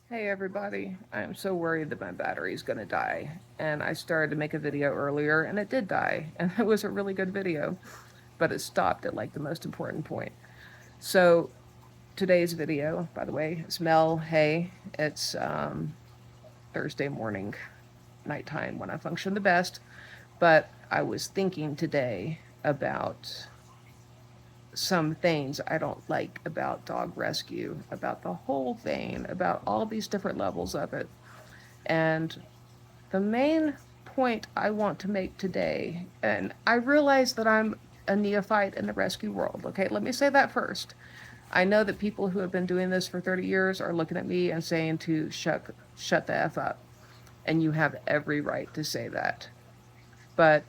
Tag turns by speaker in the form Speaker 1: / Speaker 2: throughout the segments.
Speaker 1: Hey everybody, I'm so worried that my battery is gonna die. And I started to make a video earlier and it did die. And it was a really good video, but it stopped at like the most important point. So today's video, by the way, is Mel. Hey, it's Thursday morning, nighttime when I function the best. But I was thinking today about some things I don't like about dog rescue, about the whole thing, about all these different levels of it. And the main point I want to make today, and I realize that I'm a neophyte in the rescue world, okay? Let me say that first. I know that people who have been doing this for 30 years are looking at me and saying to shut the F up. And you have every right to say that. But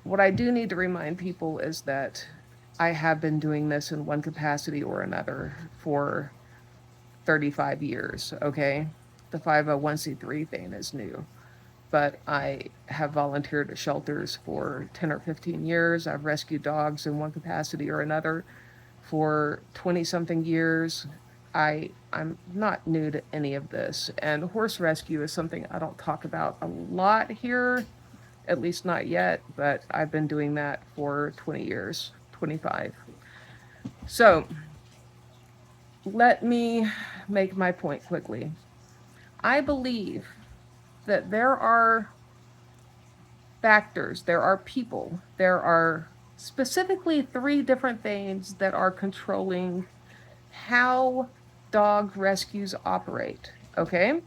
Speaker 1: what I do need to remind people is that I have been doing this in one capacity or another for 35 years, okay? The 501c3 thing is new, but I have volunteered at shelters for 10 or 15 years. I've rescued dogs in one capacity or another for 20 something years. I'm not new to any of this. And horse rescue is something I don't talk about a lot here, at least not yet, but I've been doing that for 20 years, 25. So let me make my point quickly. I believe that there are factors, there are people, there are specifically three different things that are controlling how dog rescues operate. Okay?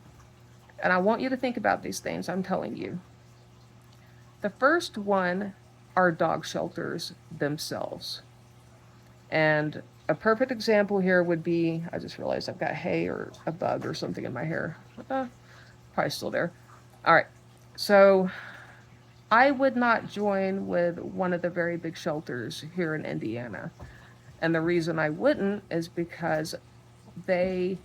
Speaker 1: And I want you to think about these things I'm telling you. The first one are dog shelters themselves. And a perfect example here would be I just realized I've got hay or a bug or something in my hair. Probably still there. All right. So I would not join with one of the very big shelters here in Indiana. And the reason I wouldn't is because they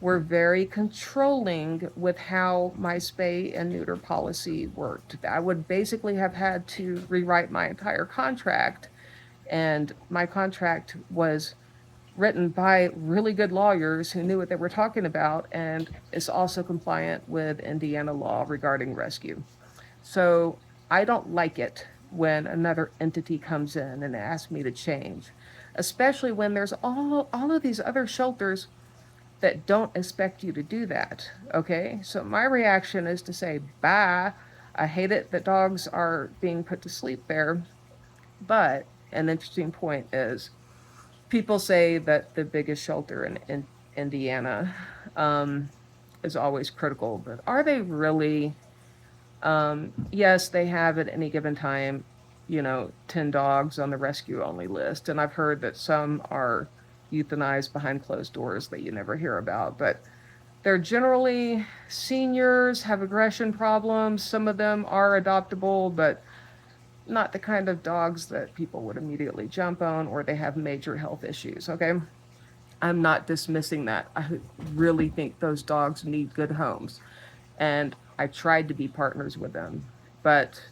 Speaker 1: were very controlling with how my spay and neuter policy worked. I would basically have had to rewrite my entire contract, and my contract was written by really good lawyers who knew what they were talking about and is also compliant with Indiana law regarding rescue. So I don't like it when another entity comes in and asks me to change, especially when there's all of these other shelters that don't expect you to do that. Okay, so my reaction is to say, "Bye." I hate it that dogs are being put to sleep there, but an interesting point is people say that the biggest shelter in Indiana is always critical, but are they really? Yes, they have at any given time, 10 dogs on the rescue only list. And I've heard that some are euthanized behind closed doors that you never hear about. But they're generally seniors, have aggression problems. Some of them are adoptable, but not the kind of dogs that people would immediately jump on, or they have major health issues. Okay. I'm not dismissing that. I really think those dogs need good homes. And I tried to be partners with them. But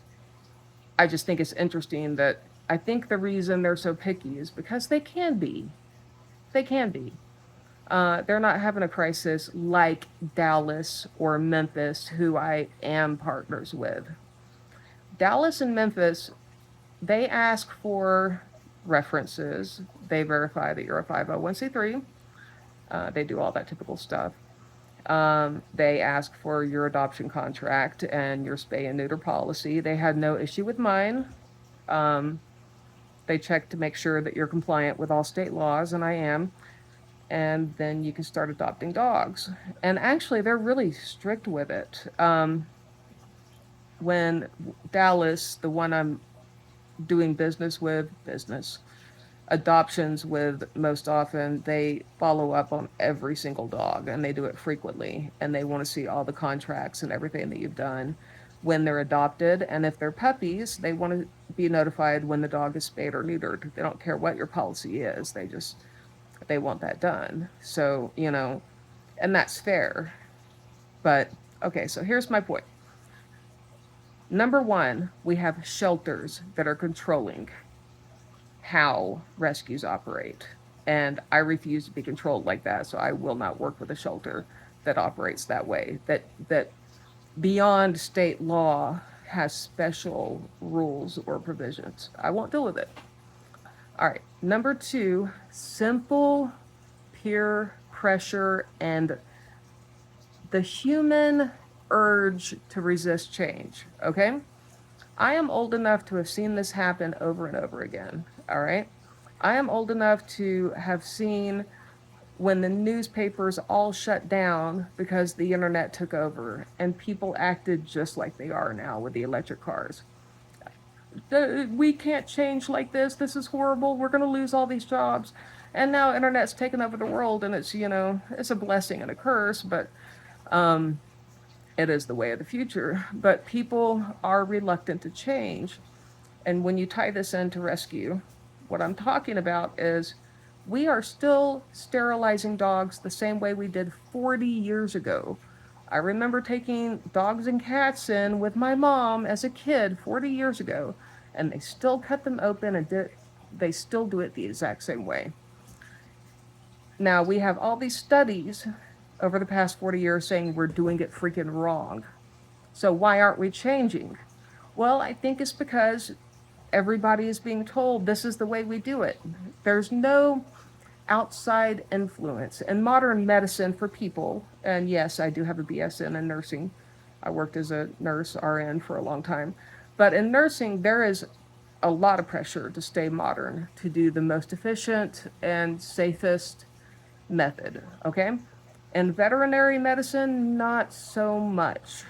Speaker 1: I just think it's interesting that I think the reason they're so picky is because they can be. They can be. They're not having a crisis like Dallas or Memphis, who I am partners with. Dallas and Memphis, they ask for references. They verify that you're a 501c3. They do all that typical stuff. They ask for your adoption contract and your spay and neuter policy. They had no issue with mine. Um, they check to make sure that you're compliant with all state laws, and I am. And then you can start adopting dogs. And actually, they're really strict with it. When Dallas, the one I'm doing business adoptions with most often, they follow up on every single dog and they do it frequently. And they want to see all the contracts and everything that you've done when they're adopted. And if they're puppies, they want to be notified when the dog is spayed or neutered. They don't care what your policy is. They want that done. So, and that's fair. But okay, so here's my point. Number one, we have shelters that are controlling how rescues operate. And I refuse to be controlled like that, so I will not work with a shelter that operates that way, that beyond state law has special rules or provisions. I won't deal with it. All right. Number two, simple peer pressure and the human urge to resist change. Okay. I am old enough to have seen this happen over and over again. All right. I am old enough to have seen when the newspapers all shut down because the internet took over and people acted just like they are now with the electric cars. We can't change like this. This is horrible. We're going to lose all these jobs. And now internet's taken over the world, and it's, it's a blessing and a curse, but it is the way of the future. But people are reluctant to change. And when you tie this into rescue, what I'm talking about is we are still sterilizing dogs the same way we did 40 years ago. I remember taking dogs and cats in with my mom as a kid 40 years ago, and they still cut them open and they still do it the exact same way. Now, we have all these studies over the past 40 years saying we're doing it freaking wrong. So why aren't we changing? Well, I think it's because everybody is being told this is the way we do it. There's no outside influence. In modern medicine for people, and yes, I do have a BSN in nursing. I worked as a nurse RN for a long time. But in nursing, there is a lot of pressure to stay modern, to do the most efficient and safest method, okay? In veterinary medicine, not so much.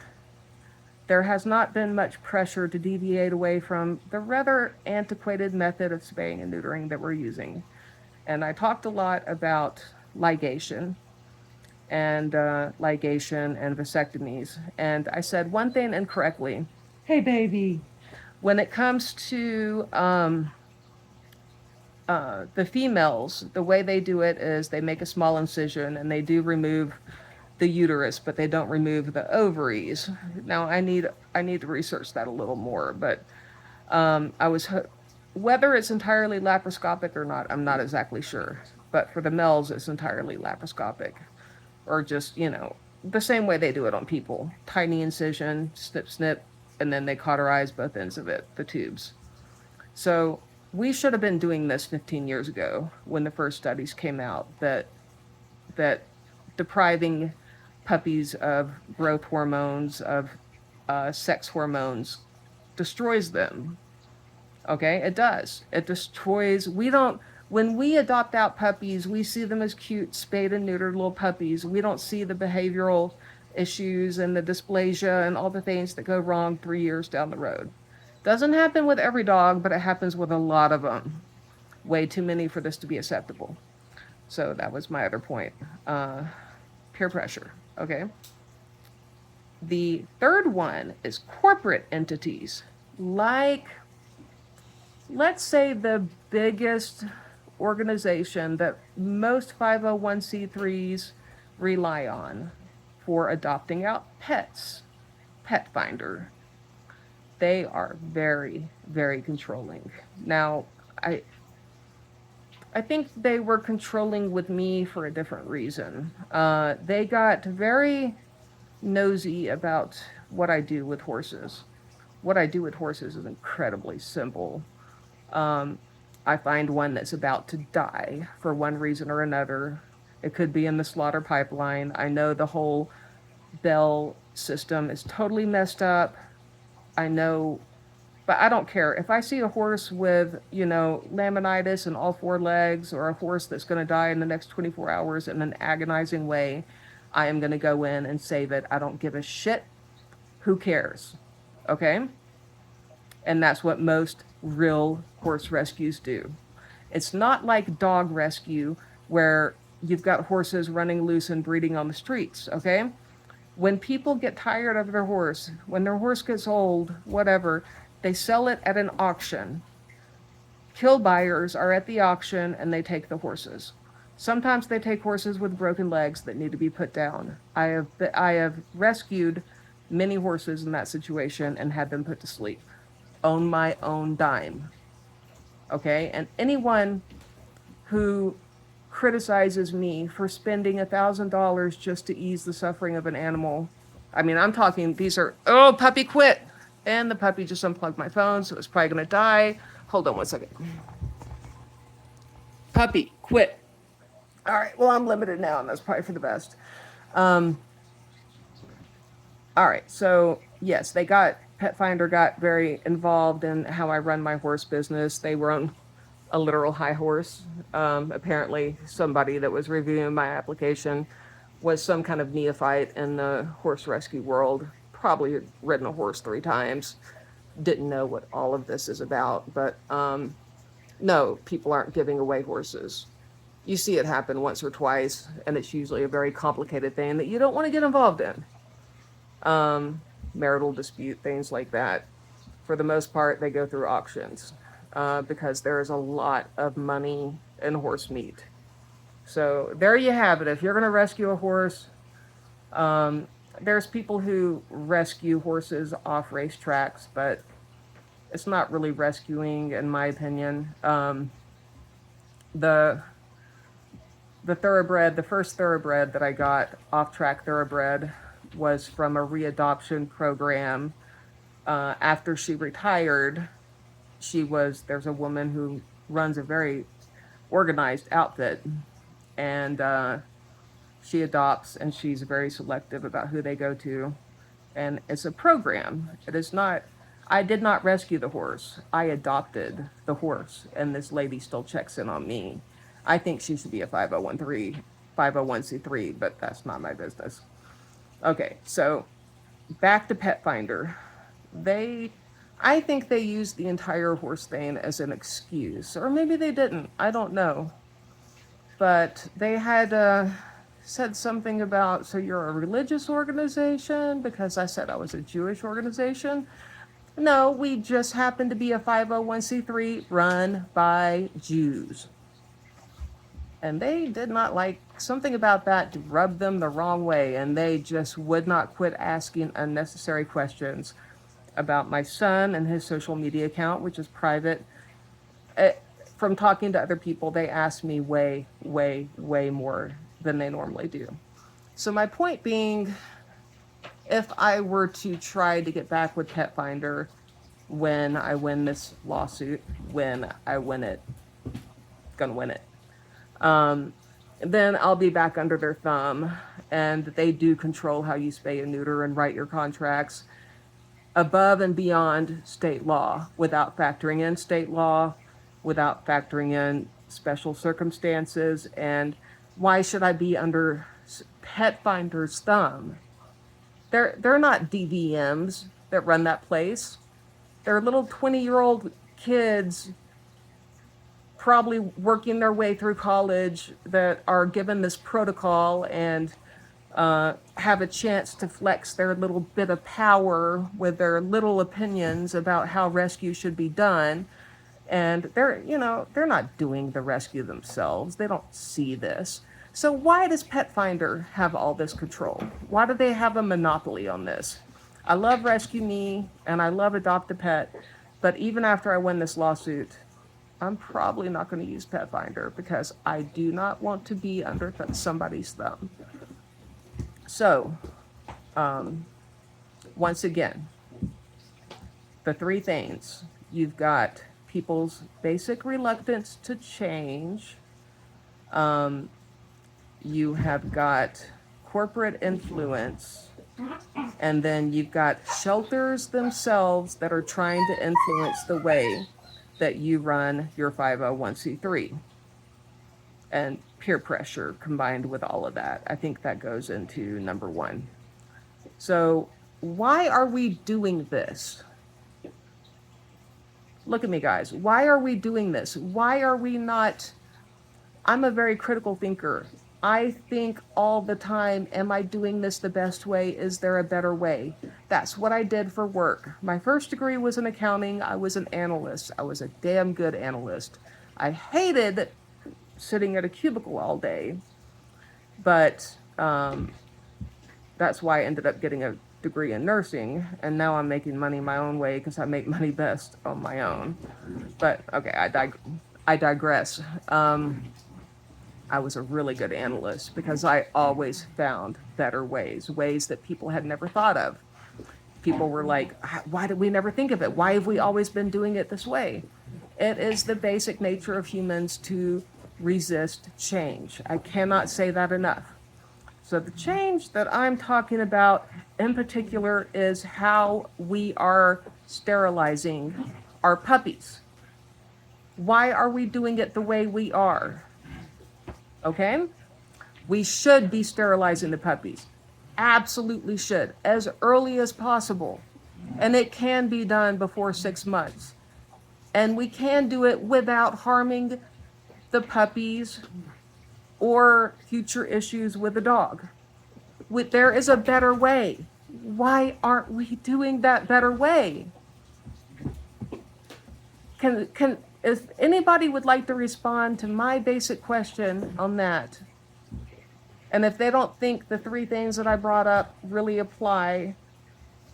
Speaker 1: There has not been much pressure to deviate away from the rather antiquated method of spaying and neutering that we're using. And I talked a lot about ligation and vasectomies. And I said one thing incorrectly. Hey, baby. When it comes to the females, the way they do it is they make a small incision and they do remove the uterus, but they don't remove the ovaries. Now I need to research that a little more, but whether it's entirely laparoscopic or not, I'm not exactly sure. But for the males, it's entirely laparoscopic, or just the same way they do it on people: tiny incision, snip, snip, and then they cauterize both ends of it, the tubes. So we should have been doing this 15 years ago when the first studies came out that depriving puppies of growth hormones, of sex hormones, destroys them. Okay, it does. It destroys. When we adopt out puppies, we see them as cute, spayed and neutered little puppies. We don't see the behavioral issues and the dysplasia and all the things that go wrong 3 years down the road. Doesn't happen with every dog, but it happens with a lot of them. Way too many for this to be acceptable. So that was my other point. Peer pressure, okay? The third one is corporate entities. Like, let's say the biggest organization that most 501c3s rely on for adopting out pets, Pet Finder. They are very, very controlling. Now, I think they were controlling with me for a different reason. They got very nosy about what I do with horses. What I do with horses is incredibly simple. I find one that's about to die for one reason or another. It could be in the slaughter pipeline. I know the whole bell system is totally messed up. I know, but I don't care. If I see a horse with, laminitis in all four legs, or a horse that's going to die in the next 24 hours in an agonizing way, I am going to go in and save it. I don't give a shit. Who cares? Okay? And that's what most real horse rescues do. It's not like dog rescue where you've got horses running loose and breeding on the streets, okay? When people get tired of their horse, when their horse gets old, whatever, they sell it at an auction. Kill buyers are at the auction and they take the horses. Sometimes they take horses with broken legs that need to be put down. I have rescued many horses in that situation and had them put to sleep on my own dime. Okay? And anyone who criticizes me for spending $1,000 just to ease the suffering of an animal. I mean, I'm talking, these are, oh, puppy quit. And the puppy just unplugged my phone, so it's probably going to die. Hold on one second. Puppy, quit. All right, well, I'm limited now, and that's probably for the best. All right, so yes, Pet Finder got very involved in how I run my horse business. They were on a literal high horse. Apparently, somebody that was reviewing my application was some kind of neophyte in the horse rescue world, probably had ridden a horse 3 times, didn't know what all of this is about. But no, people aren't giving away horses. You see it happen once or twice, and it's usually a very complicated thing that you don't want to get involved in. Marital dispute, things like that. For the most part, they go through auctions because there is a lot of money in horse meat. So there you have it. If you're going to rescue a horse, there's people who rescue horses off racetracks, but it's not really rescuing, in my opinion. The thoroughbred, the first thoroughbred that I got, off-track thoroughbred, was from a readoption program. After she retired, there's a woman who runs a very organized outfit, and she adopts, and she's very selective about who they go to. And it's a program. It is not, I did not rescue the horse. I adopted the horse, and this lady still checks in on me. I think she should be a 501c3, but that's not my business. Okay, so back to Pet Finder. I think they used the entire horse thing as an excuse, or maybe they didn't. I don't know. But they had said something about, so you're a religious organization, because I said I was a Jewish organization. No, we just happen to be a 501c3 run by Jews. And they did not like something about that, rubbed them the wrong way, and they just would not quit asking unnecessary questions about my son and his social media account, which is private. From talking to other people, they asked me way, way, way more than they normally do. So my point being, if I were to try to get back with Pet Finder when I win this lawsuit, when I win it, gonna win it, then I'll be back under their thumb, and they do control how you spay and neuter and write your contracts above and beyond state law, without factoring in state law, without factoring in special circumstances. And why should I be under Pet Finder's thumb? They're not DVMs that run that place. They're little 20-year-old kids, probably working their way through college, that are given this protocol and have a chance to flex their little bit of power with their little opinions about how rescue should be done. And they're not doing the rescue themselves. They don't see this. So why does Pet Finder have all this control? Why do they have a monopoly on this? I love Rescue Me and I love Adopt a Pet, but even after I win this lawsuit, I'm probably not going to use Pet Finder because I do not want to be under somebody's thumb. So, once again, the 3 things. You've got people's basic reluctance to change. You have got corporate influence. And then you've got shelters themselves that are trying to influence the way that you run your 501c3. And peer pressure combined with all of that. I think that goes into number 1. So why are we doing this? Look at me, guys. Why are we doing this? Why are we not... I'm a very critical thinker. I think all the time, am I doing this the best way? Is there a better way? That's what I did for work. My first degree was in accounting. I was an analyst. I was a damn good analyst. I hated sitting at a cubicle all day, but that's why I ended up getting a degree in nursing, and now I'm making money my own way because I make money best on my own. But okay, I digress. I was a really good analyst because I always found better ways that people had never thought of. People were like, why did we never think of it? Why have we always been doing it this way? It is the basic nature of humans to resist change. I cannot say that enough. So the change that I'm talking about in particular is how we are sterilizing our puppies. Why are we doing it the way we are? Okay? We should be sterilizing the puppies. Absolutely should, as early as possible. And it can be done before 6 months. And we can do it without harming the puppies or future issues with the dog. There is a better way. Why aren't we doing that better way? If anybody would like to respond to my basic question on that, and if they don't think the 3 things that I brought up really apply,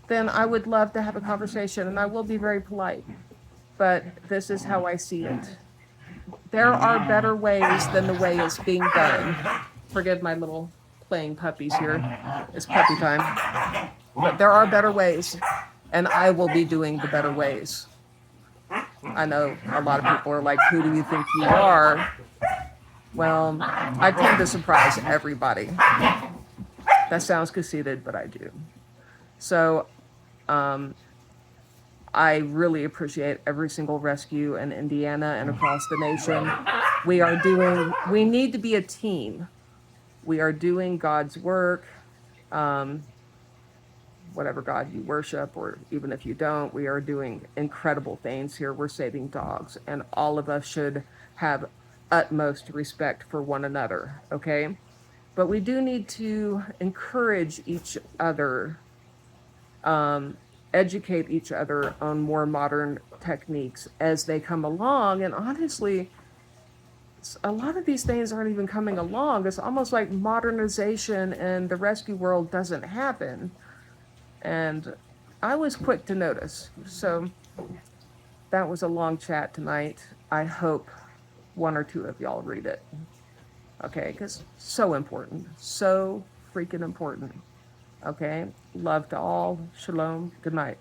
Speaker 1: then I would love to have a conversation, and I will be very polite. But this is how I see it. There are better ways than the way it's being done. Forgive my little playing puppies here. It's puppy time. But there are better ways, and I will be doing the better ways. I know a lot of people are like, who do you think you are? Well, I tend to surprise everybody. That sounds conceited, but I do. So, I really appreciate every single rescue in Indiana and across the nation. We need to be a team. We are doing God's work, whatever God you worship, or even if you don't, we are doing incredible things here. We're saving dogs, and all of us should have utmost respect for one another, okay? But we do need to encourage each other, educate each other on more modern techniques as they come along. And honestly, a lot of these things aren't even coming along. It's almost like modernization in the rescue world doesn't happen. And I was quick to notice. So that was a long chat tonight. I hope 1 or 2 of y'all read it. Okay, because so important. So freaking important. Okay, love to all. Shalom. Good night.